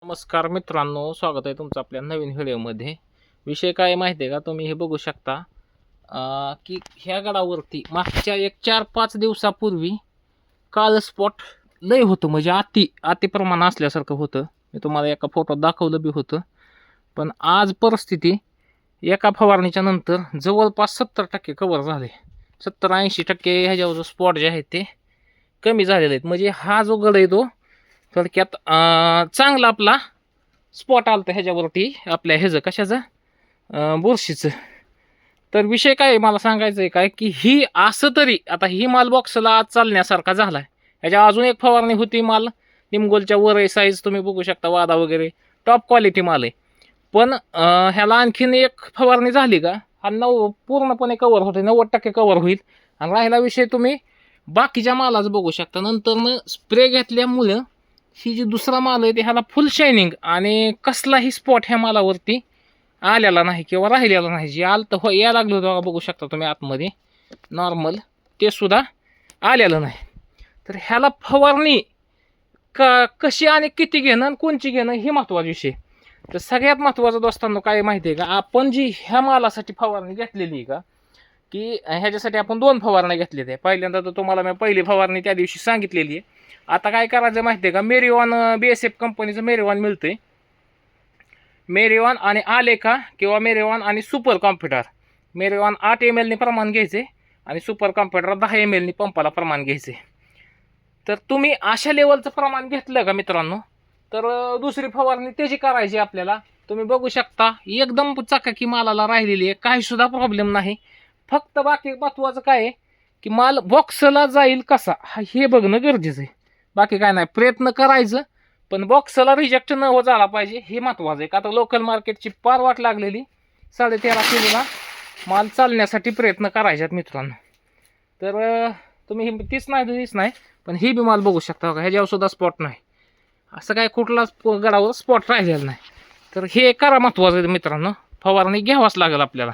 नमस्कार मित्रांनो, स्वागत आहे तुमचं आपल्या नवीन व्हिडिओमध्ये. विषय काय माहिती आहे का, तुम्ही हे बघू शकता की ह्या गडावरती मागच्या 1-4-5 दिवसापूर्वी काळं स्पॉट लय होतं, म्हणजे अति प्रमाण असल्यासारखं होतं. मी तुम्हाला एका फोटोत दाखवलं बी होतं. पण आज परिस्थिती एका फवारणीच्या नंतर जवळपास 70% कव्हर झाले. 70-80% ह्याच्यावर स्पॉट जे आहेत ते कमी झालेले आहेत. म्हणजे हा जो गड आहे तो थोडक्यात चांगला आपला स्पॉट आलता ह्याच्यावरती, आपल्या ह्याचं कशाचं बुरशीचं. तर विषय काय मला सांगायचं आहे काय की ही असं तरी आता ही माल बॉक्सला आज चालण्यासारखा झाला आहे. ह्याच्या अजून एक फवारणी होती माल निमगोलच्या वर आहे, साईज तुम्ही बघू शकता, वादा वगैरे टॉप क्वालिटी माल आहे. पण ह्याला आणखीन एक फवारणी झाली का हा पूर्णपणे कवर होते, 90% कवर होईल. आणि राहिला विषय तुम्ही बाकीच्या मालाचं बघू शकता. नंतर स्प्रे घेतल्यामुळं ही जी दुसरा माल आहे ते ह्याला फुल शायनिंग आणि कसलाही स्पॉट ह्या मालावरती आलेला नाही किंवा राहिलेला नाही. जे आलं तर यायला लागलं होतं बघू शकता तुम्ही आतमध्ये नॉर्मल, ते सुद्धा आलेलं नाही. तर ह्याला फवारणी कशी आणि किती घेणं आणि कोणची घेणं ही महत्त्वाचा विषय. तर सगळ्यात महत्त्वाचं दोस्तांनो काय माहिती आहे का, आपण जी ह्या मालासाठी फवारणी घेतलेली आहे का, की ह्याच्यासाठी आपण 2 फवारण्या घेतलेल्या आहे. पहिल्यांदा तर तुम्हाला मी पहिली फवारणी त्या दिवशी सांगितलेली आहे. आता काय करायचं माहिती आहे का, मेरिओन BSF कंपनीचं मेरिओन मिळतंय. मेरिओन आणि आलेखा किंवा मेरिओन आणि सुपर कॉम्प्युटर. मेरिओन 8 ml प्रमाण घ्यायचे आणि सुपर कॉम्प्युटर 10 ml पंपाला प्रमाण घ्यायचे. तर तुम्ही अशा लेवलचं प्रमाण घेतलं का मित्रांनो, तर दुसरी फवारणी त्याची करायची आपल्याला. तुम्ही बघू शकता एकदम चकाकी मालाला राहिलेली आहे, काही सुद्धा प्रॉब्लेम नाही. फक्त बाकी महत्त्वाचं काय आहे की माल बॉक्सला जाईल कसा हे बघणं गरजेचं आहे. बाकी काय नाही, प्रयत्न करायचं पण बॉक्सला रिजेक्ट न हो झाला पाहिजे हे महत्त्वाचं आहे. का तर लोकल मार्केटची पार वाट लागलेली 13.5 किलोला माल चालण्यासाठी प्रयत्न करायच्यात मित्रांनो. तर तुम्ही तीच नाही पण ही बी माल बघू शकता का, ह्याच्यावर सुद्धा स्पॉट नाही, असं काय कुठलाच गडावर स्पॉट राहिलेला नाही. तर हे करा महत्त्वाचं आहे मित्रांनो, फवारणी घ्यावाच लागेल आपल्याला.